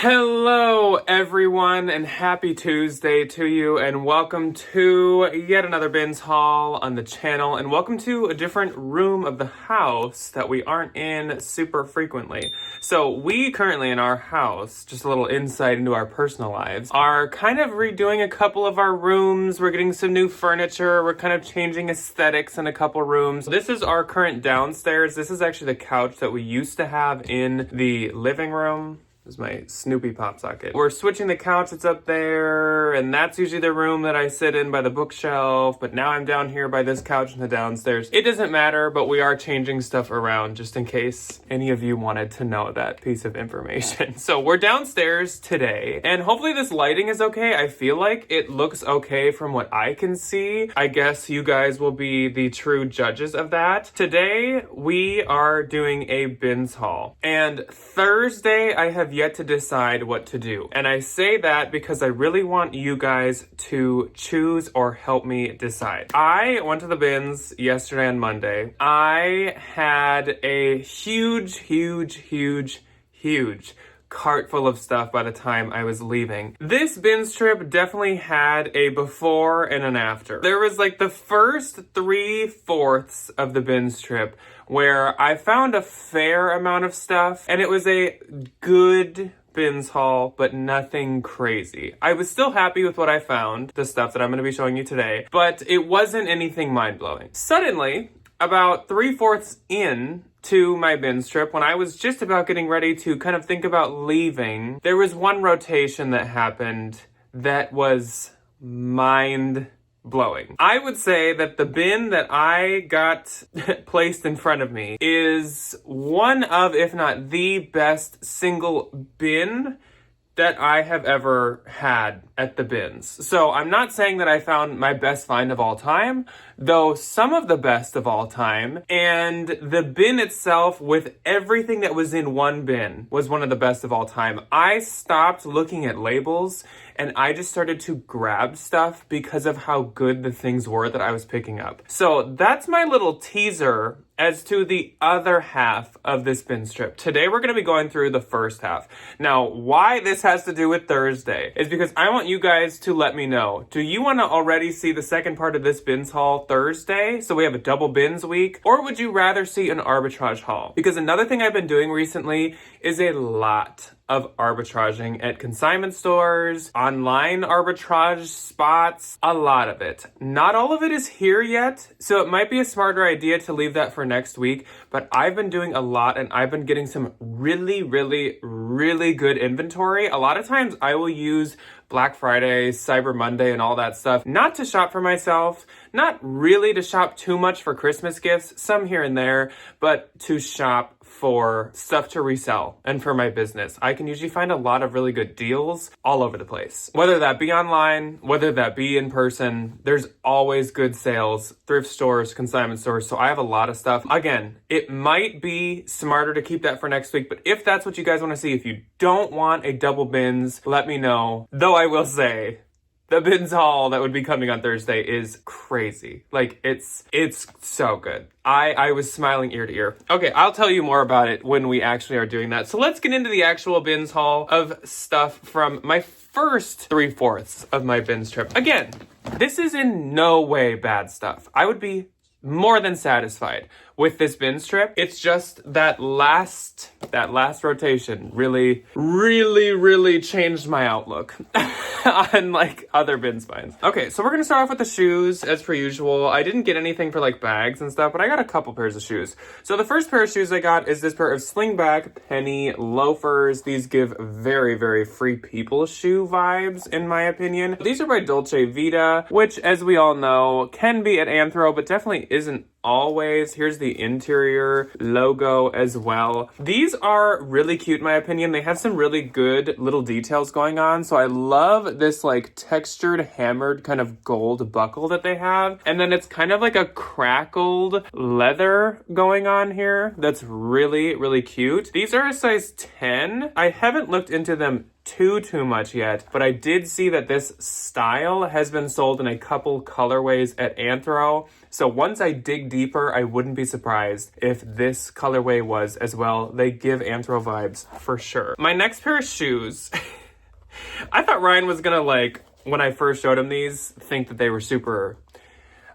Hello everyone and happy Tuesday to you, and welcome to yet another bins haul on the channel, and welcome to a different room of the house that we aren't in super frequently. So we currently in our house, just a little insight into our personal lives, are kind of redoing a couple of our rooms. We're getting some new furniture. We're kind of changing aesthetics in a couple rooms. This is our current downstairs. This is actually the couch that we used to have in the living room. This is my Snoopy pop socket. We're switching the couch that's up there, and that's usually the room that I sit in by the bookshelf, but now I'm down here by this couch in the downstairs. It doesn't matter, but we are changing stuff around just in case any of you wanted to know that piece of information. So we're downstairs today, and hopefully this lighting is okay. I feel like it looks okay from what I can see. I guess you guys will be the true judges of that. Today, we are doing a bins haul, and Thursday I have yet to decide what to do. And I say that because I really want you guys to choose or help me decide. I went to the bins yesterday on Monday. I had a huge cart full of stuff by the time I was leaving. This bins trip definitely had a before and an after. There was like the first 3/4 of the bins trip where I found a fair amount of stuff, and it was a good bins haul, but nothing crazy. I was still happy with what I found, the stuff that I'm going to be showing you today, but it wasn't anything mind-blowing. Suddenly, about 3/4 in to my bins trip, when I was just about getting ready to kind of think about leaving, there was one rotation that happened that was mind-blowing. I would say that the bin that I got placed in front of me is one of, if not the best single bin that I have ever had at the bins. So I'm not saying that I found my best find of all time, though some of the best of all time, and the bin itself with everything that was in one bin was one of the best of all time. I stopped looking at labels and I just started to grab stuff because of how good the things were that I was picking up. So that's my little teaser as to the other half of this bins trip. Today we're going to be going through the first half. Now, why this has to do with Thursday is because I want you guys to let me know. Do you want to already see the second part of this bins haul Thursday, so we have a double bins week? Or would you rather see an arbitrage haul? Because another thing I've been doing recently is a lot of arbitraging at consignment stores, online arbitrage spots, a lot of it. Not all of it is here yet, so it might be a smarter idea to leave that for next week, but I've been doing a lot and I've been getting some really good inventory. A lot of times I will use Black Friday, Cyber Monday, and all that stuff, not to shop for myself, not really to shop too much for Christmas gifts, some here and there, but to shop for stuff to resell and for my business. I can usually find a lot of really good deals all over the place. Whether that be online, whether that be in person, there's always good sales, thrift stores, consignment stores. So I have a lot of stuff. Again, it might be smarter to keep that for next week, but if that's what you guys want to see, if you don't want a double bins, let me know. Though I will say, the bins haul that would be coming on Thursday is crazy. Like, it's so good. I was smiling ear to ear. Okay, I'll tell you more about it when we actually are doing that. So let's get into the actual bins haul of stuff from my first 3/4 of my bins trip. Again, this is in no way bad stuff. I would be more than satisfied with this bins trip. It's just that last rotation really changed my outlook on like other bins finds. Okay, so we're gonna start off with the shoes as per usual. I didn't get anything for like bags and stuff, but I got a couple pairs of shoes. So the first pair of shoes I got is this pair of slingback penny loafers. These give very free people shoe vibes in my opinion. These are by Dolce Vita, which as we all know can be at Anthro, but definitely isn't always. Here's the interior logo as well. These are really cute in my opinion. They have some really good little details going on. So I love this like textured hammered kind of gold buckle that they have. And then it's kind of like a crackled leather going on here. That's really cute. These are a size 10. I haven't looked into them too much yet, but I did see that this style has been sold in a couple colorways at Anthro. So once I dig deeper, I wouldn't be surprised if this colorway was as well. They give Anthro vibes for sure. My next pair of shoes, I thought Ryan was gonna like, when I first showed him these, think that they were super,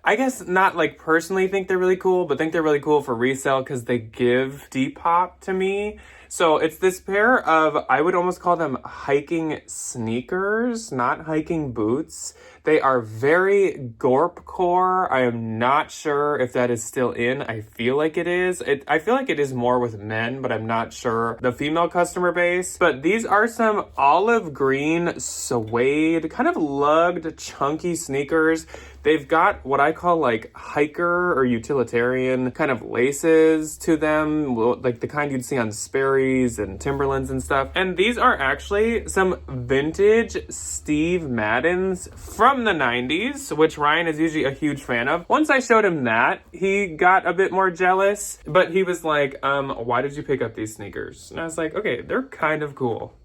I guess not like personally think they're really cool, but think they're really cool for resale because they give Depop to me. So it's this pair of, I would almost call them hiking sneakers, not hiking boots. They are very gorpcore. I am not sure if that is still in. I feel like it is. I feel like it is more with men, but I'm not sure the female customer base. But these are some olive green suede, kind of lugged, chunky sneakers. They've got what I call like hiker or utilitarian kind of laces to them, like the kind you'd see on Sperry's and Timberlands and stuff. And these are actually some vintage Steve Maddens from the 90s, which Ryan is usually a huge fan of. Once I showed him that, he got a bit more jealous, but he was like, why did you pick up these sneakers? And I was like, okay, they're kind of cool.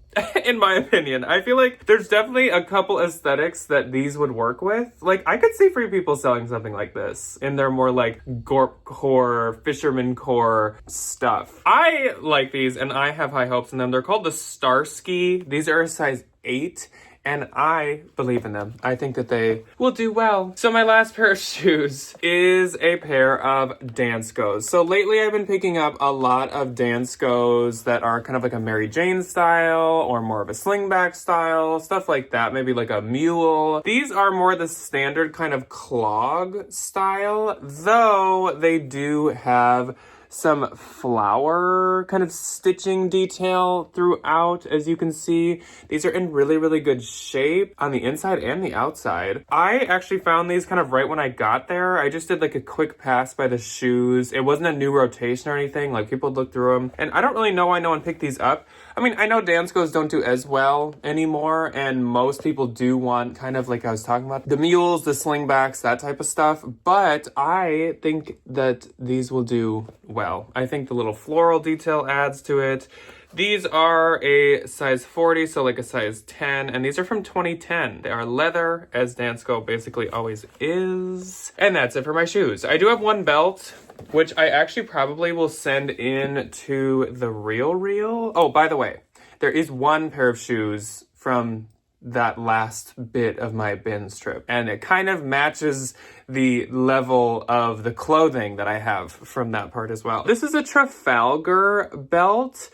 In my opinion, I feel like there's definitely a couple aesthetics that these would work with. Like, I could see free people selling something like this in their more like gorp core, fisherman core stuff. I like these and I have high hopes in them. They're called the Starsky. These are a size 8. And I believe in them. I think that they will do well. So my last pair of shoes is a pair of Danskos. So lately I've been picking up a lot of Danskos that are kind of like a Mary Jane style or more of a slingback style, stuff like that. Maybe like a mule. These are more the standard kind of clog style, though they do have some flower kind of stitching detail throughout. As you can see, these are in really good shape on the inside and the outside. I actually found these kind of right when I got there. I just did like a quick pass by the shoes. It wasn't a new rotation or anything. Like, people looked through them, and I don't really know why no one picked these up. I mean, I know Danskos don't do as well anymore, and most people do want kind of like I was talking about, the mules, the slingbacks, that type of stuff, but I think that these will do well. I think the little floral detail adds to it. These are a size 40, so like a size 10, and these are from 2010. They are leather, as Dansko basically always is. And that's it for my shoes. I do have one belt, which I actually probably will send in to the Real. Oh, by the way, there is one pair of shoes from that last bit of my bins trip, and it kind of matches the level of the clothing that I have from that part as well. This is a Trafalgar belt.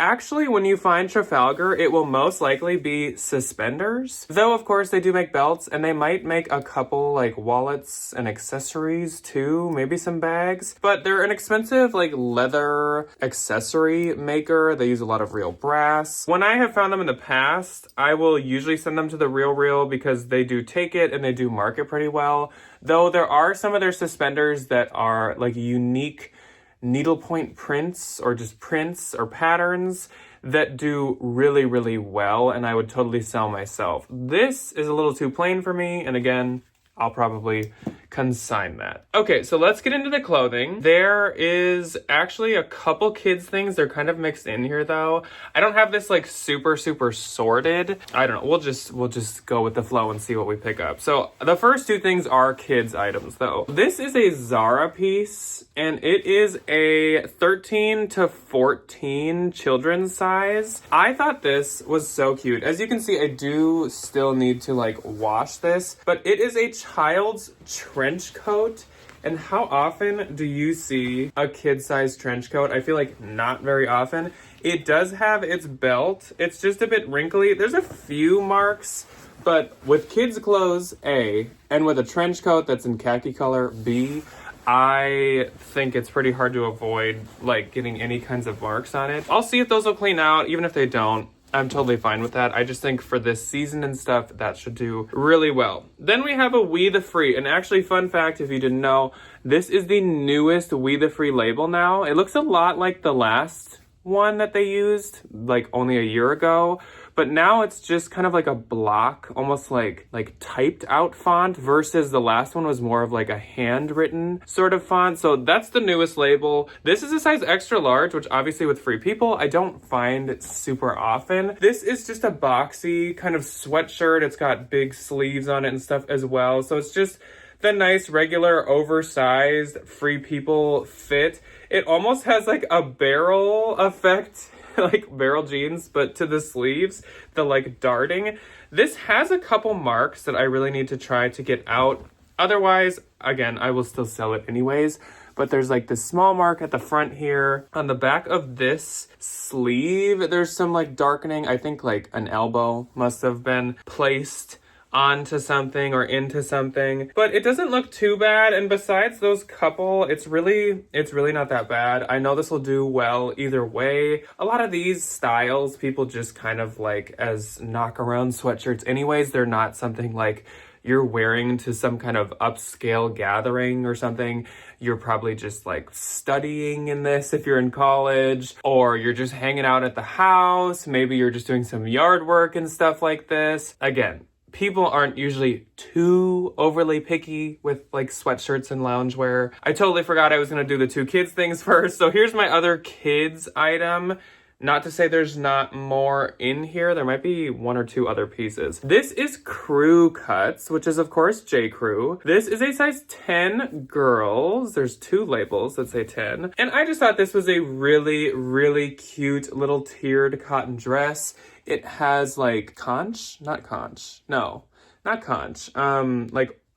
Actually, when you find Trafalgar, it will most likely be suspenders. Though, of course, they do make belts, and they might make a couple, like, wallets and accessories, too. Maybe some bags. But they're an expensive, like, leather accessory maker. They use a lot of real brass. When I have found them in the past, I will usually send them to the Real because they do take it and they do market pretty well. Though there are some of their suspenders that are, like, unique needlepoint prints or just prints or patterns that do really well, and I would totally sell myself. This is a little too plain for me, and again, I'll probably consign that. Okay, so let's get into the clothing. There is actually a couple kids things. They're kind of mixed in here though. I don't have this like super sorted. I don't know. We'll just go with the flow and see what we pick up. So the first two things are kids items though. This is a Zara piece, and it is a 13 to 14 children's size. I thought this was so cute. As you can see, I do still need to like wash this, but it is a child's trench coat. And how often do you see a kid-sized trench coat? I feel like not very often. It does have its belt. It's just a bit wrinkly. There's a few marks, but with kids' clothes, A, and with a trench coat that's in khaki color, B, I think it's pretty hard to avoid like getting any kinds of marks on it. I'll see if those will clean out. Even if they don't, I'm totally fine with that. I just think for this season and stuff, that should do really well. Then we have a We The Free. And actually, fun fact, if you didn't know, this is the newest We The Free label now. It looks a lot like the last one that they used like only a year ago, but now it's just kind of like a block, almost like typed out font, versus the last one was more of like a handwritten sort of font. So that's the newest label. This is a size extra large, which obviously with Free People, I don't find super often. This is just a boxy kind of sweatshirt. It's got big sleeves on it and stuff as well. So it's just the nice regular oversized Free People fit. It almost has like a barrel effect, like barrel jeans, but to the sleeves, the like darting. This has a couple marks that I really need to try to get out. Otherwise, again, I will still sell it anyways. But there's like this small mark at the front here. On the back of this sleeve, there's some like darkening. I think like an elbow must have been placed onto something or into something, but it doesn't look too bad. And besides those couple, it's really not that bad. I know this will do well either way. A lot of these styles people just kind of like as knock around sweatshirts anyways. They're not something like you're wearing to some kind of upscale gathering or something. You're probably just like studying in this if you're in college, or you're just hanging out at the house. Maybe you're just doing some yard work and stuff like this. Again, people aren't usually too overly picky with like sweatshirts and loungewear. I totally forgot I was going to do the two kids things first. So here's my other kids item. Not to say there's not more in here. There might be one or two other pieces. This is Crew Cuts, which is of course J. Crew. This is a size 10 girls. There's two labels that say 10. And I just thought this was a really, really cute little tiered cotton dress. It has like conch, like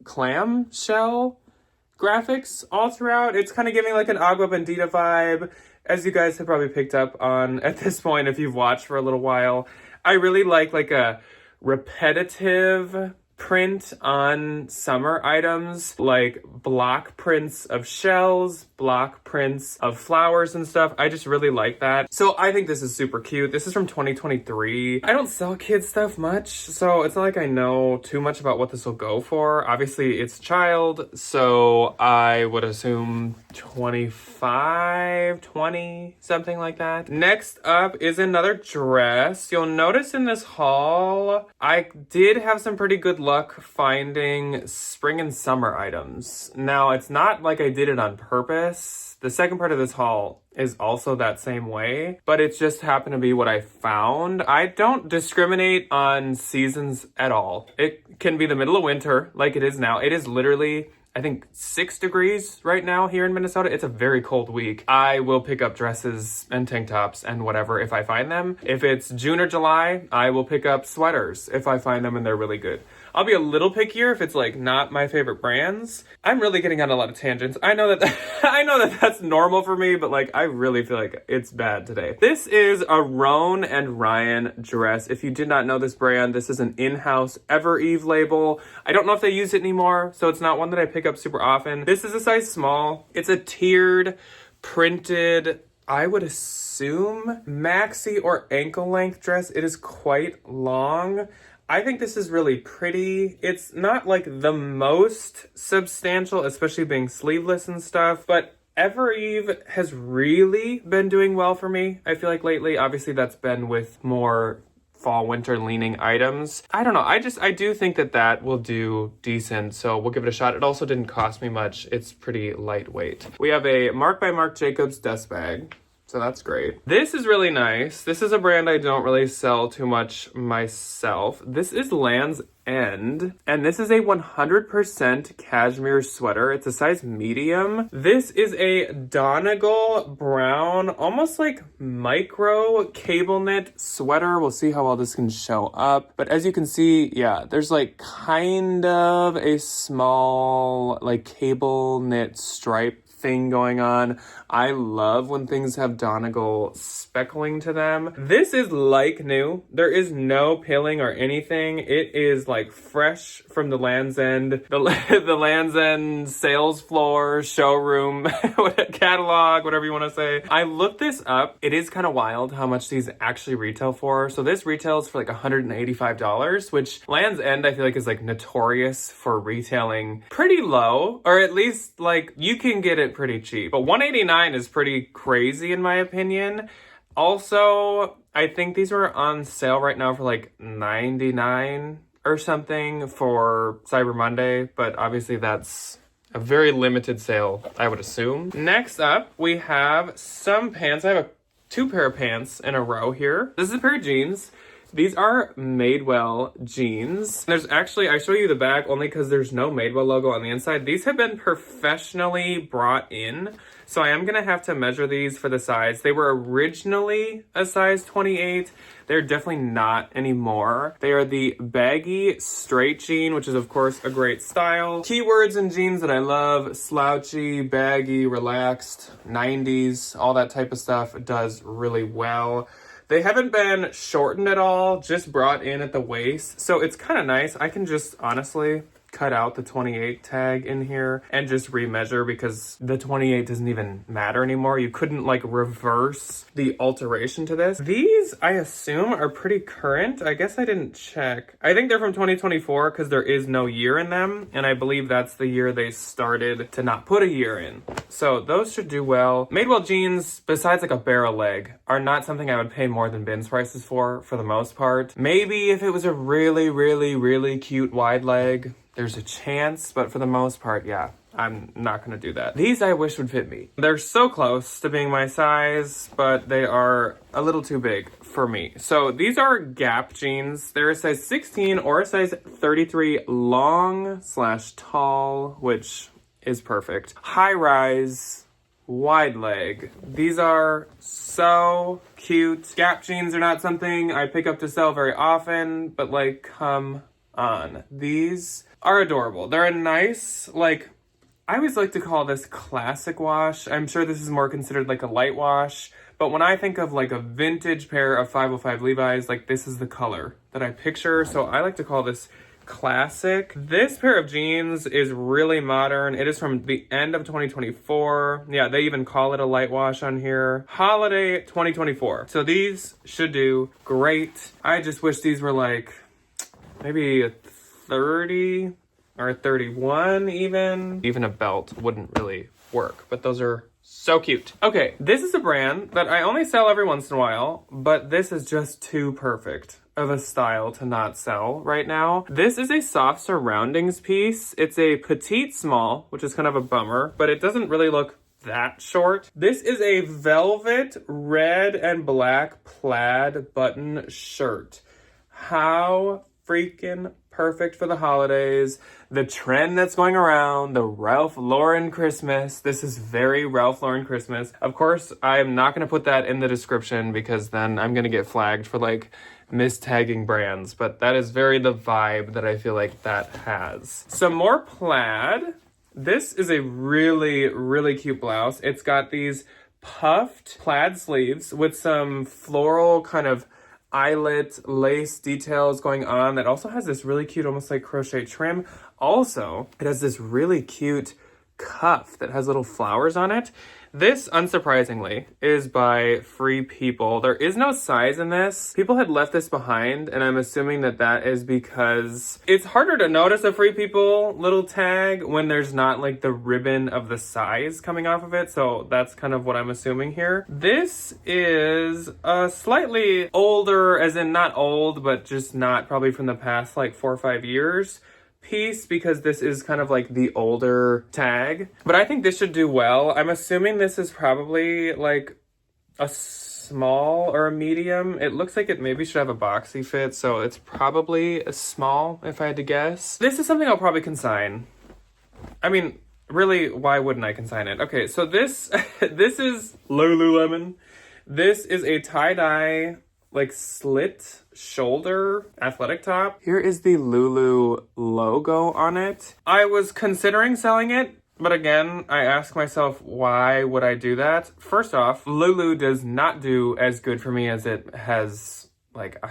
clam shell graphics all throughout. It's kind of giving like an Agua Bendita vibe, as you guys have probably picked up on at this point if you've watched for a little while. I really like a repetitive print on summer items, like block prints of shells, block prints of flowers and stuff. I just really like that. So I think this is super cute. This is from 2023. I don't sell kids stuff much, so it's not like I know too much about what this will go for. Obviously it's child, so I would assume 25, 20, something like that. Next up is another dress. You'll notice in this haul, I did have some pretty good luck finding spring and summer items. Now, it's not like I did it on purpose. The second part of this haul is also that same way, but it just happened to be what I found. I don't discriminate on seasons at all. It can be the middle of winter like it is now. It is literally, I think, 6 degrees right now here in Minnesota. It's a very cold week. I will pick up dresses and tank tops and whatever if I find them. If it's June or July, I will pick up sweaters if I find them and they're really good. I'll be a little pickier if it's like not my favorite brands. I'm really getting on a lot of tangents. I know that I know that that's normal for me, but like I really feel like it's bad today. This is a Roan and Ryan dress. If you did not know this brand, this is an in-house Ever Eve label. I don't know if they use it anymore, so it's not one that I pick up super often. This is a size small. It's a tiered, printed, I would assume maxi or ankle length dress. It is quite long. I think this is really pretty. It's not like the most substantial, especially being sleeveless and stuff, but Ever Eve has really been doing well for me, I feel like lately. Obviously that's been with more fall winter leaning items. I don't know, I do think that will do decent, so we'll give it a shot. It also didn't cost me much. It's pretty lightweight. We have a Marc by Marc Jacobs dust bag, so that's great. This is really nice. This is a brand I don't really sell too much myself. This is Land's End, and this is a 100% cashmere sweater. It's a size medium. This is a Donegal brown, almost like micro cable knit sweater. We'll see how well this can show up. But as you can see, yeah, there's like kind of a small like cable knit stripe thing going on. I love when things have Donegal speckling to them. This is like new. There is no pilling or anything. It is like fresh from the Land's End, the Land's End sales floor, showroom, catalog, whatever you want to say. I looked this up. It is kind of wild how much these actually retail for. So this retails for like $185, which Land's End I feel like is like notorious for retailing pretty low, or at least like you can get it pretty cheap. But $189 is pretty crazy in my opinion. Also, I think these are on sale right now for like $99 or something for Cyber Monday, but obviously that's a very limited sale, I would assume. Next up, we have some pants. I have two pair of pants in a row here. This is a pair of jeans. These are Madewell jeans. There's actually, I show you the back only because there's no Madewell logo on the inside. These have been professionally brought in, so I am gonna have to measure these for the size. They were originally a size 28. They're definitely not anymore. They are the baggy straight jean, which is of course a great style. Keywords in jeans that I love: slouchy, baggy, relaxed, 90s, all that type of stuff does really well. They haven't been shortened at all, just brought in at the waist. So it's kind of nice. I can just honestly cut out the 28 tag in here and just remeasure because the 28 doesn't even matter anymore. You couldn't like reverse the alteration to this. These, I assume, are pretty current. I guess I didn't check. I think they're from 2024 because there is no year in them. And I believe that's the year they started to not put a year in. So those should do well. Madewell jeans, besides like a barrel leg, are not something I would pay more than bins prices for the most part. Maybe if it was a really, really, really cute wide leg, there's a chance, but for the most part, yeah, I'm not gonna do that. These I wish would fit me. They're so close to being my size, but they are a little too big for me. So these are Gap jeans. They're a size 16 or a size 33 long/tall, which is perfect. High rise, wide leg. These are so cute. Gap jeans are not something I pick up to sell very often, but like, come on. These are adorable. They're a nice, like, I always like to call this classic wash. I'm sure this is more considered like a light wash, but when I think of like a vintage pair of 505 Levi's, like this is the color that I picture. So I like to call this classic. This pair of jeans is really modern. It is from the end of 2024. Yeah, they even call it a light wash on here. Holiday 2024. So these should do great. I just wish these were like maybe a 30 or a 31 even. Even a belt wouldn't really work, but those are so cute. Okay, this is a brand that I only sell every once in a while, but this is just too perfect of a style to not sell right now. This is a soft surroundings piece. It's a petite small, which is kind of a bummer, but it doesn't really look that short. This is a velvet red and black plaid button shirt. How freaking perfect for the holidays. The trend that's going around, the Ralph Lauren Christmas. This is very Ralph Lauren Christmas. Of course, I'm not going to put that in the description because then I'm going to get flagged for like mistagging brands, but that is very the vibe that I feel like that has. Some more plaid. This is a really, really cute blouse. It's got these puffed plaid sleeves with some floral kind of eyelet lace details going on that also has this really cute almost like crochet trim. Also, it has this really cute cuff that has little flowers on it. This, unsurprisingly, is by Free People. There is no size in this. People had left this behind, and I'm assuming that that is because it's harder to notice a Free People little tag when there's not like the ribbon of the size coming off of it. So that's kind of what I'm assuming here. This is a slightly older, as in not old, but just not probably from the past like 4 or 5 years piece, because this is kind of like the older tag, but I think this should do well. I'm assuming this is probably like a small or a medium. It looks like it maybe should have a boxy fit, so it's probably a small if I had to guess. This is something I'll probably consign. I mean, really, why wouldn't I consign it? Okay, so this this is Lululemon. This is a tie-dye like slit shoulder athletic top. Here is the Lulu logo on it. I was considering selling it, but again, I ask myself, why would I do that? First off, Lulu does not do as good for me as it has like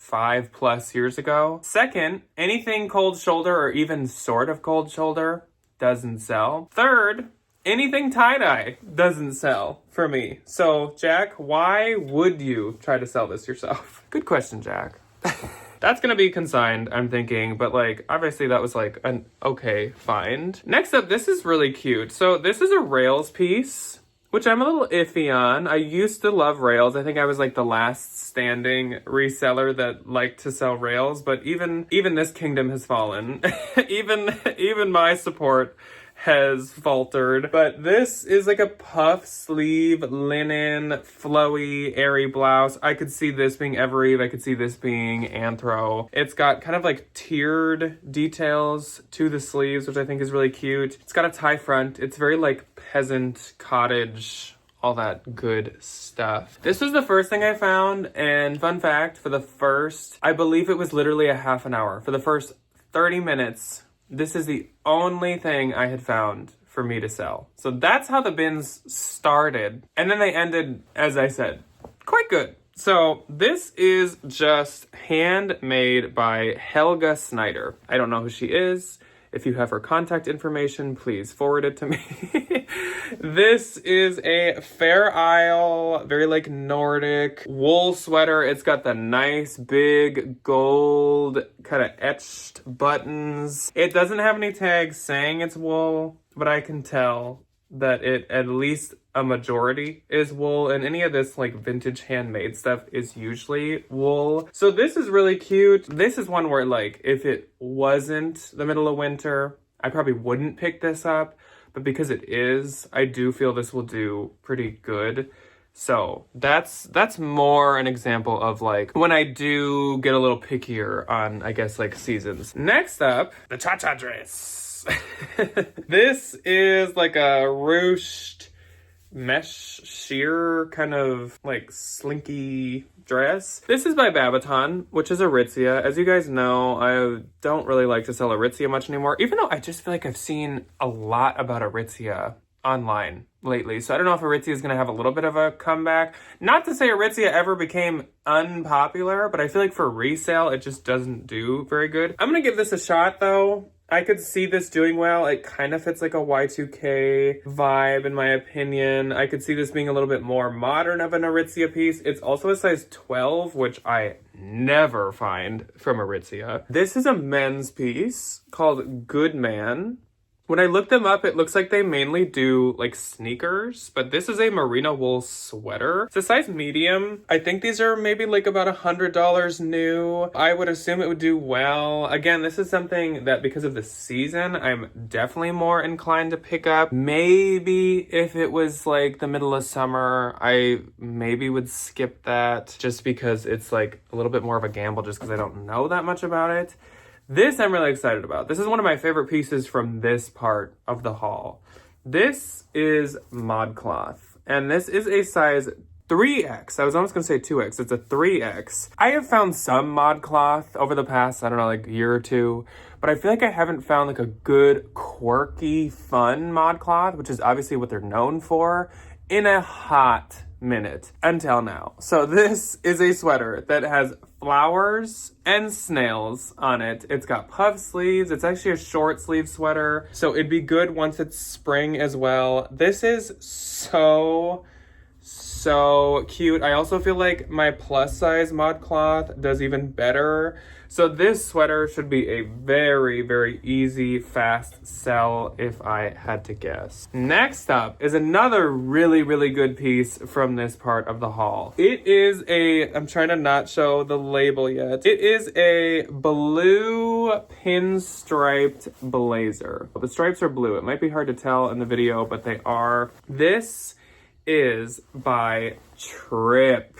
5+ years ago. Second, anything cold shoulder or even sort of cold shoulder doesn't sell. Third, anything tie-dye doesn't sell for me. So, Jack, why would you try to sell this yourself? Good question, Jack. That's gonna be consigned, I'm thinking, but like, obviously that was like an okay find. Next up, this is really cute. So this is a rails piece which I'm a little iffy on. I used to love rails. I think I was like the last standing reseller that liked to sell rails, but even this kingdom has fallen. even my support has faltered. But this is like a puff sleeve, linen, flowy, airy blouse. I could see this being Evereve. I could see this being Anthro. It's got kind of like tiered details to the sleeves, which I think is really cute. It's got a tie front. It's very like peasant, cottage, all that good stuff. This was the first thing I found, and fun fact, for the first, I believe it was literally a half an hour. For the first 30 minutes, this is the only thing I had found for me to sell. So that's how the bins started. And then they ended, as I said, quite good. So this is just handmade by Helga Snyder. I don't know who she is. If you have her contact information, please forward it to me. This is a Fair Isle, very like Nordic wool sweater. It's got the nice big gold kind of etched buttons. It doesn't have any tags saying it's wool, but I can tell that it at least a majority is wool, and any of this like vintage handmade stuff is usually wool. So this is really cute. This is one where like if it wasn't the middle of winter, I probably wouldn't pick this up, but because it is, I do feel this will do pretty good. So that's more an example of like when I do get a little pickier on, I guess, like seasons. Next up, the cha-cha dress. This is like a ruched mesh sheer kind of like slinky dress. This is by Babaton, which is Aritzia. As you guys know, I don't really like to sell Aritzia much anymore, even though I just feel like I've seen a lot about Aritzia online lately. So I don't know if Aritzia is going to have a little bit of a comeback. Not to say Aritzia ever became unpopular, but I feel like for resale, it just doesn't do very good. I'm going to give this a shot though. I could see this doing well. It kind of fits like a Y2K vibe in my opinion. I could see this being a little bit more modern of an Aritzia piece. It's also a size 12, which I never find from Aritzia. This is a men's piece called Good Man. When I looked them up, it looks like they mainly do like sneakers, but this is a merino wool sweater. It's a size medium. I think these are maybe like about $100 new. I would assume it would do well. Again, this is something that because of the season, I'm definitely more inclined to pick up. Maybe if it was like the middle of summer, I maybe would skip that just because it's like a little bit more of a gamble just because I don't know that much about it. This I'm really excited about. This is one of my favorite pieces from this part of the haul. This is ModCloth, and this is a size 3X. I was almost gonna say 2X. It's a 3X. I have found some ModCloth over the past, I don't know, like year or two, but I feel like I haven't found like a good, quirky, fun ModCloth, which is obviously what they're known for, in a hot minute until now. So this is a sweater that has flowers and snails on it. It's got puff sleeves. It's actually a short sleeve sweater, so it'd be good once it's spring as well. This is so cute. I also feel like my plus size ModCloth does even better. So this sweater should be a very, very easy, fast sell if I had to guess. Next up is another really, really good piece from this part of the haul. It is I'm trying to not show the label yet. It is a blue pinstriped blazer. The stripes are blue. It might be hard to tell in the video, but they are. This is by Trip,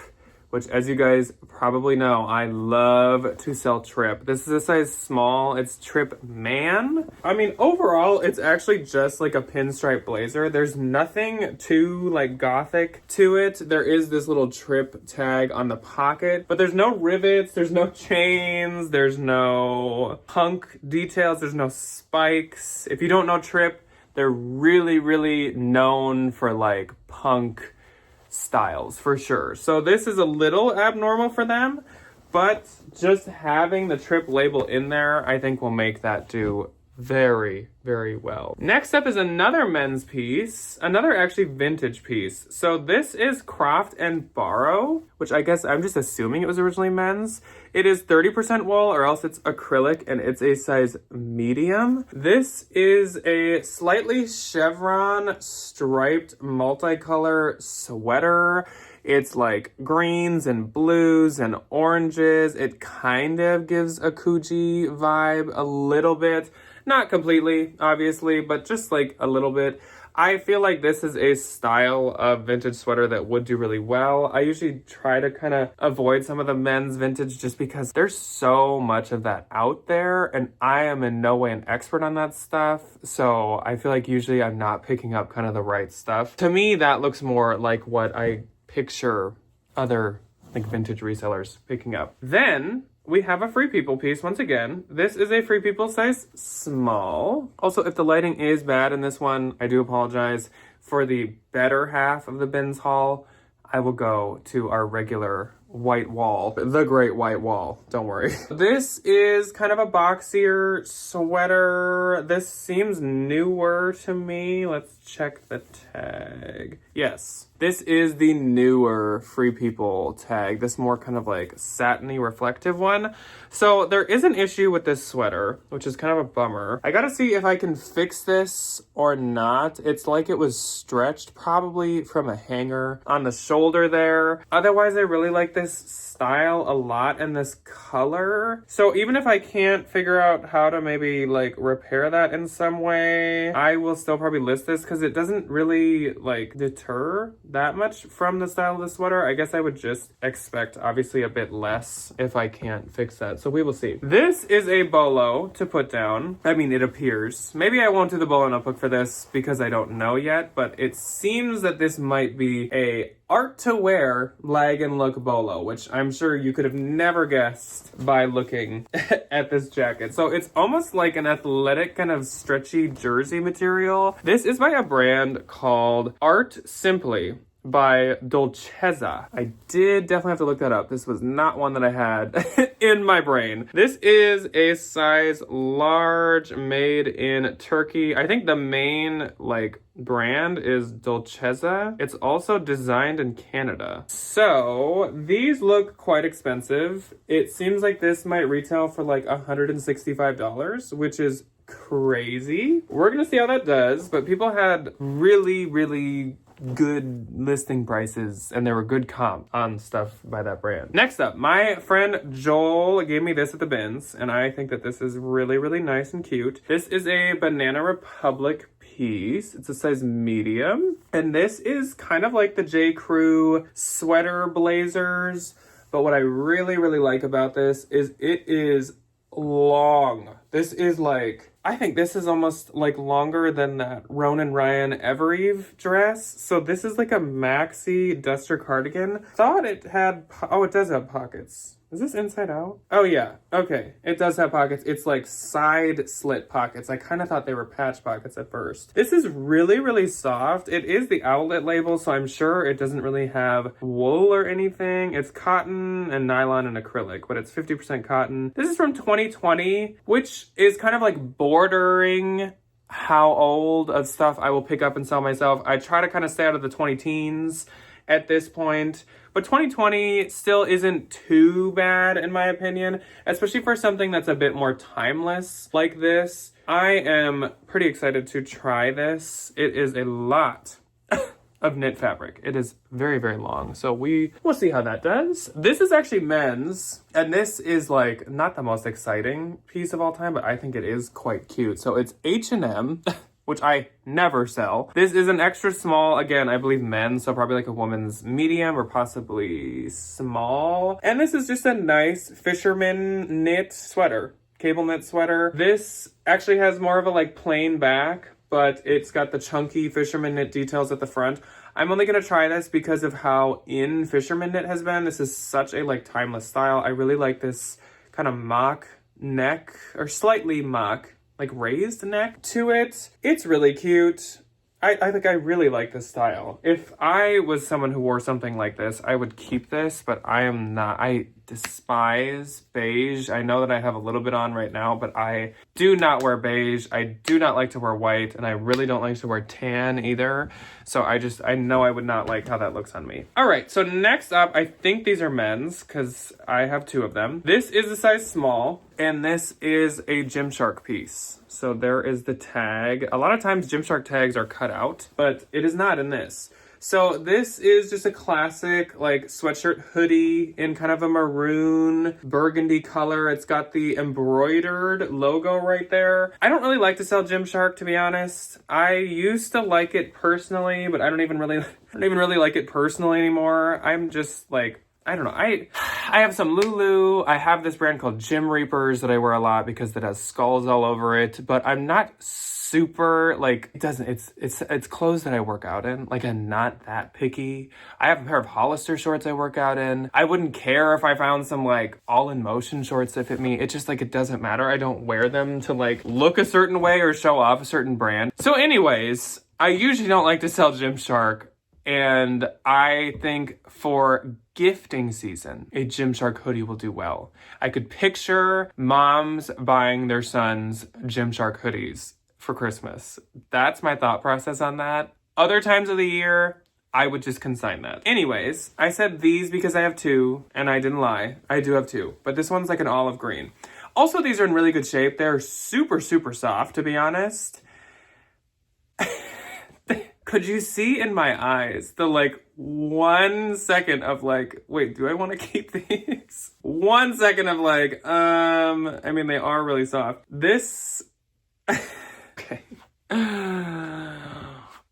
which, as you guys probably know, I love to sell Trip. This is a size small. It's Trip Man. I mean, overall, it's actually just like a pinstripe blazer. There's nothing too like gothic to it. There is this little Trip tag on the pocket, but there's no rivets, there's no chains, there's no punk details, there's no spikes. If you don't know Trip, they're really, really known for like punk styles for sure. So this is a little abnormal for them, but just having the Trip label in there, I think will make that do very, very well. Next up is another men's piece, another actually vintage piece. So this is Croft and Borrow, which I guess I'm just assuming it was originally men's. It is 30% wool or else it's acrylic, and it's a size medium. This is a slightly chevron striped multicolor sweater. It's like greens and blues and oranges. It kind of gives a Coogee vibe a little bit. Not completely, obviously, but just like a little bit. I feel like this is a style of vintage sweater that would do really well. I usually try to kind of avoid some of the men's vintage just because there's so much of that out there, and I am in no way an expert on that stuff. So I feel like usually I'm not picking up kind of the right stuff. To me, that looks more like what I picture other like vintage resellers picking up. Then we have a Free People piece once again. This is a Free People size small. Also, if the lighting is bad in this one, I do apologize. For the better half of the bins haul, I will go to our regular white wall, the great white wall, don't worry. This is kind of a boxier sweater. This seems newer to me. Let's check the tag. Yes, this is the newer Free People tag, this more kind of like satiny reflective one. So there is an issue with this sweater, which is kind of a bummer. I gotta see if I can fix this or not. It's like it was stretched probably from a hanger on the shoulder there. Otherwise, I really like this style a lot and this color. So even if I can't figure out how to maybe like repair that in some way, I will still probably list this because it doesn't really like deter that much from the style of the sweater. I guess I would just expect obviously a bit less if I can't fix that. So we will see. This is a bolo to put down. I mean, it appears. Maybe I won't do the bolo notebook for this because I don't know yet, but it seems that this might be a art to wear lag and look bolo, which I'm sure you could have never guessed by looking at this jacket. So it's almost like an athletic kind of stretchy jersey material. This is by a brand called Art Simply by Dolcezza. I did definitely have to look that up. This was not one that I had in my brain. This is a size large made in Turkey. I think the main like brand is Dolcezza. It's also designed in Canada. So these look quite expensive. It seems like this might retail for like $165, which is crazy. We're gonna see how that does, but people had really good listing prices and there were good comp on stuff by that brand. Next up, my friend Joel gave me this at the bins, and I think that this is really nice and cute. This is a Banana Republic piece. It's a size medium, and this is kind of like the J. Crew sweater blazers, but what I really like about this is it is long. This is like, I think this is almost like longer than that Ronan Ryan Evereve dress. So this is like a maxi duster cardigan. Thought it had, oh, it does have pockets. Is this inside out? Oh yeah, okay. It does have pockets. It's like side slit pockets. I kind of thought they were patch pockets at first. This is really soft. It is the outlet label, so I'm sure it doesn't really have wool or anything. It's cotton and nylon and acrylic, but it's 50% cotton. This is from 2020, which is kind of like bordering how old of stuff I will pick up and sell myself. I try to kind of stay out of the 20 teens at this point, but 2020 still isn't too bad in my opinion, especially for something that's a bit more timeless like this. I am pretty excited to try this. It is a lot of knit fabric. It is very long, so we'll see how that does. This is actually men's, and this is like not the most exciting piece of all time, but I think it is quite cute. So it's H&M, which I never sell. This is an extra small, again, I believe men's, so probably like a woman's medium or possibly small. And this is just a nice fisherman knit sweater, cable knit sweater. This actually has more of a like plain back, but it's got the chunky fisherman knit details at the front. I'm only gonna try this because of how in fisherman knit has been. This is such a like timeless style. I really like this kind of mock neck, or slightly mock, like raised neck to it. It's really cute. I think I really like this style. If I was someone who wore something like this, I would keep this, but I am not. I despise beige. I know that I have a little bit on right now, but I do not wear beige. I do not like to wear white, and I really don't like to wear tan either. So I know I would not like how that looks on me. All right, so next up, I think these are men's because I have 2 of them. This is a size small, and this is a Gymshark piece. So there is the tag. A lot of times Gymshark tags are cut out, but it is not in this. So this is just a classic like sweatshirt hoodie in kind of a maroon burgundy color. It's got the embroidered logo right there. I don't really like to sell Gymshark, to be honest. I used to like it personally, but I don't even really like it personally anymore. I'm just like, I don't know. I have some Lulu. I have this brand called Gym Reapers that I wear a lot because it has skulls all over it, but I'm not super like it's clothes that I work out in. Like, I'm not that picky. I have a pair of Hollister shorts I work out in. I wouldn't care if I found some like All in Motion shorts that fit me. It's just like, it doesn't matter. I don't wear them to like look a certain way or show off a certain brand. So anyways, I usually don't like to sell Gymshark, and I think for gifting season, a Gymshark hoodie will do well. I could picture moms buying their sons Gymshark hoodies for Christmas. That's my thought process on that. Other times of the year, I would just consign that. Anyways, I said these because I have 2, and I didn't lie. I do have 2, but this one's like an olive green. Also, these are in really good shape. They're super, super soft, to be honest. Could you see in my eyes the like 1 second of like, wait, do I want to keep these? 1 second of like, I mean, they are really soft. This, okay.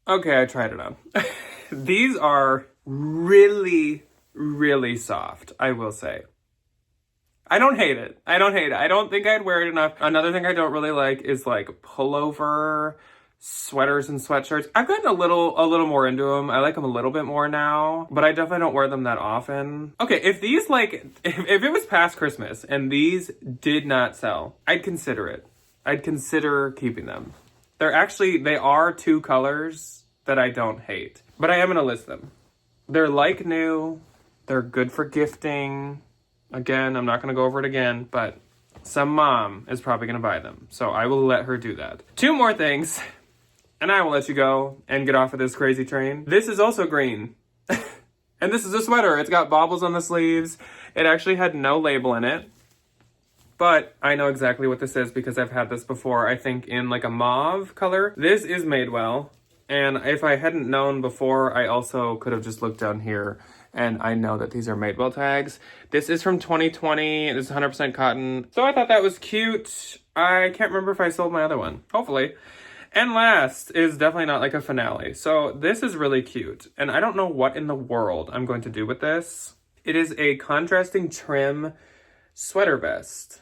Okay, I tried it on. These are really, really soft, I will say. I don't hate it. I don't think I'd wear it enough. Another thing I don't really like is like pullover sweaters and sweatshirts. I've gotten a little more into them. I like them a little bit more now, but I definitely don't wear them that often. Okay, if these like, if it was past Christmas and these did not sell, I'd consider it. I'd consider keeping them. They are 2 colors that I don't hate, but I am gonna list them. They're like new. They're good for gifting. Again, I'm not gonna go over it again, but some mom is probably gonna buy them, so I will let her do that. 2 more things, and I will let you go and get off of this crazy train. This is also green. And this is a sweater. It's got baubles on the sleeves. It actually had no label in it. But I know exactly what this is because I've had this before, I think in like a mauve color. This is Madewell. And if I hadn't known before, I also could have just looked down here, and I know that these are Madewell tags. This is from 2020. This is 100% cotton. So I thought that was cute. I can't remember if I sold my other one. Hopefully. And last is definitely not like a finale. So this is really cute. And I don't know what in the world I'm going to do with this. It is a contrasting trim sweater vest.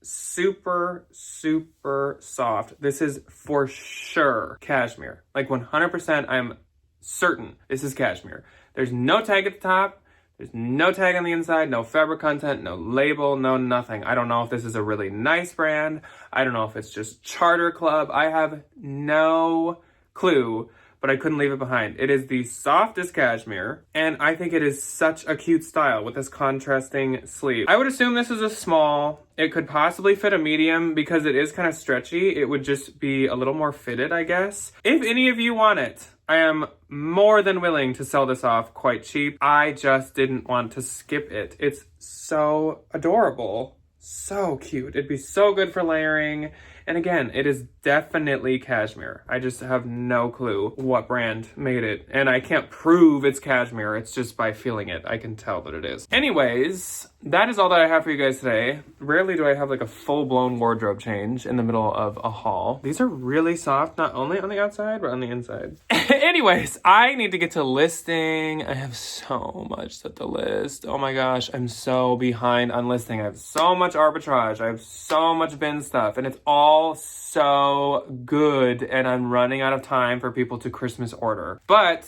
Super, super soft. This is for sure cashmere. Like 100%, I'm certain this is cashmere. There's no tag at the top. There's no tag on the inside, no fabric content, no label, no nothing. I don't know if this is a really nice brand. I don't know if it's just Charter Club. I have no clue, but I couldn't leave it behind. It is the softest cashmere, and I think it is such a cute style with this contrasting sleeve. I would assume this is a small. It could possibly fit a medium because it is kind of stretchy. It would just be a little more fitted, I guess. If any of you want it, I am more than willing to sell this off quite cheap. I just didn't want to skip it. It's so adorable. So cute. It'd be so good for layering. And again, it is definitely cashmere. I just have no clue what brand made it. And I can't prove it's cashmere. It's just by feeling it, I can tell that it is. Anyways, that is all that I have for you guys today. Rarely do I have like a full-blown wardrobe change in the middle of a haul. These are really soft, not only on the outside, but on the inside. Anyways, I need to get to listing. I have so much stuff to list. Oh my gosh, I'm so behind on listing. I have so much arbitrage. I have so much bin stuff, and it's all so good, and I'm running out of time for people to Christmas order. But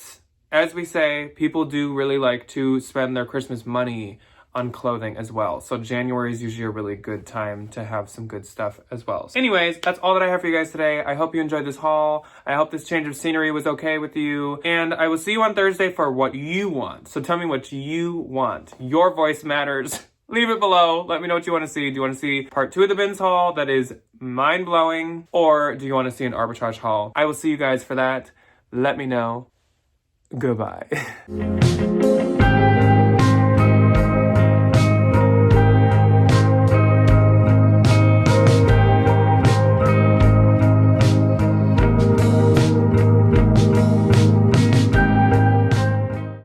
as we say, people do really like to spend their Christmas money on clothing as well. So January is usually a really good time to have some good stuff as well. So anyways, that's all that I have for you guys today. I hope you enjoyed this haul. I hope this change of scenery was okay with you. And I will see you on Thursday for what you want. So tell me what you want. Your voice matters. Leave it below. Let me know what you want to see. Do you want to see part 2 of the bins haul that is mind-blowing? Or do you want to see an arbitrage haul? I will see you guys for that. Let me know. Goodbye.